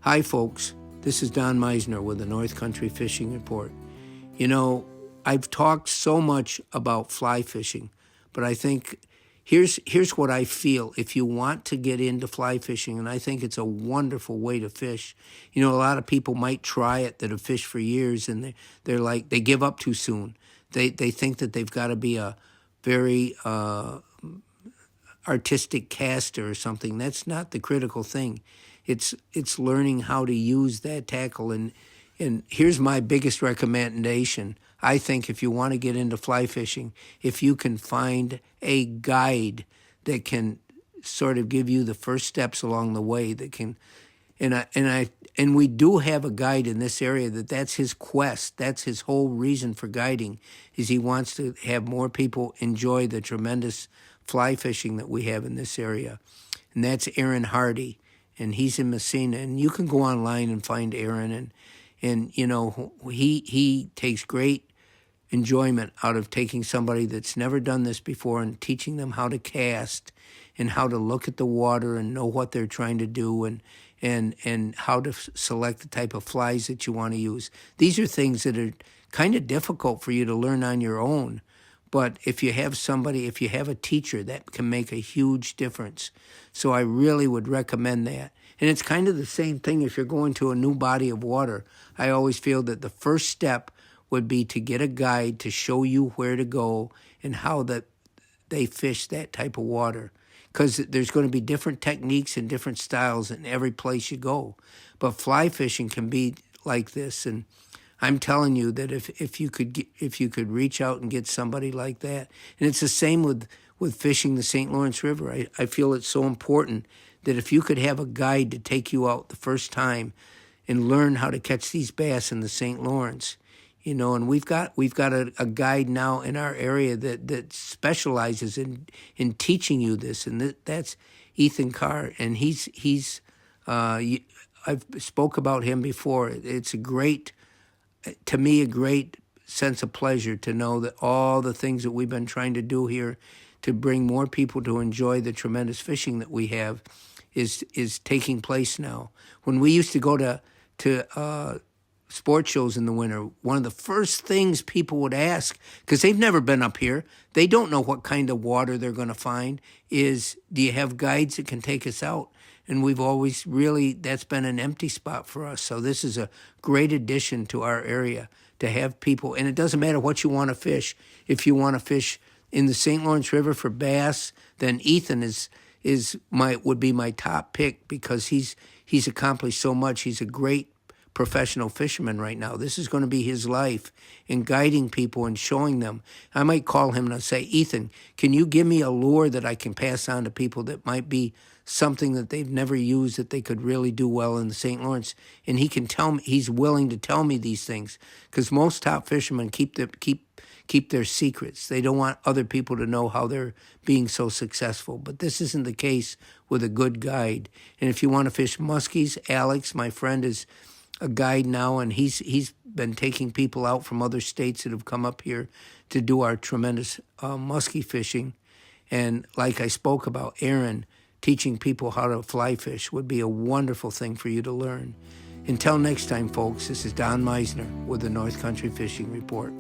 Hi, folks. This is Don Meissner with the North Country Fishing Report. You know, I've talked so much about fly fishing, but I think here's what I feel. If you want to get into fly fishing, and I think it's a wonderful way to fish. You know, a lot of people might try it that have fished for years, and they're like, they give up too soon. They think that they've got to be a very artistic caster or something. That's not the critical thing. It's learning how to use that tackle. And here's my biggest recommendation. I think if you want to get into fly fishing, if you can find a guide that can sort of give you the first steps along the way, that can, and we do have a guide in this area that's his quest. That's his whole reason for guiding, is he wants to have more people enjoy the tremendous fly fishing that we have in this area. And that's Aaron Hardy, and he's in Meissner. And you can go online and find Aaron, and you know, he takes great enjoyment out of taking somebody that's never done this before and teaching them how to cast and how to look at the water and know what they're trying to do, and how to select the type of flies that you want to use. These are things that are kind of difficult for you to learn on your own. But if you have a teacher, that can make a huge difference. So I really would recommend that. And it's kind of the same thing if you're going to a new body of water. I always feel that the first step would be to get a guide to show you where to go and how that they fish that type of water. Because there's going to be different techniques and different styles in every place you go. But fly fishing can be like this, and I'm telling you that if you could reach out and get somebody like that, and it's the same with fishing the St. Lawrence River. I feel it's so important that if you could have a guide to take you out the first time and learn how to catch these bass in the St. Lawrence, you know, and we've got a guide now in our area that specializes in teaching you this, and that's Ethan Carr, and I've spoke about him before. It's to me, a great sense of pleasure to know that all the things that we've been trying to do here to bring more people to enjoy the tremendous fishing that we have is taking place now. When we used to go to sports shows in the winter, one of the first things people would ask, because they've never been up here, they don't know what kind of water they're going to find, is, do you have guides that can take us out? And we've always that's been an empty spot for us. So this is a great addition to our area to have people. And it doesn't matter what you want to fish. If you want to fish in the St. Lawrence River for bass, then Ethan would be my top pick, because he's accomplished so much. He's a great professional fisherman right now. This is going to be his life, in guiding people and showing them. I might call him and I'll say, Ethan, can you give me a lure that I can pass on to people that might be something that they've never used that they could really do well in the St. Lawrence? And he can tell me, he's willing to tell me these things, because most top fishermen keep their secrets. They don't want other people to know how they're being so successful. But this isn't the case with a good guide. And if you want to fish muskies, Alex, my friend, is a guide now, and he's been taking people out from other states that have come up here to do our tremendous muskie fishing. And like I spoke about, Aaron, teaching people how to fly fish would be a wonderful thing for you to learn. Until next time, folks, this is Don Meissner with the North Country Fishing Report.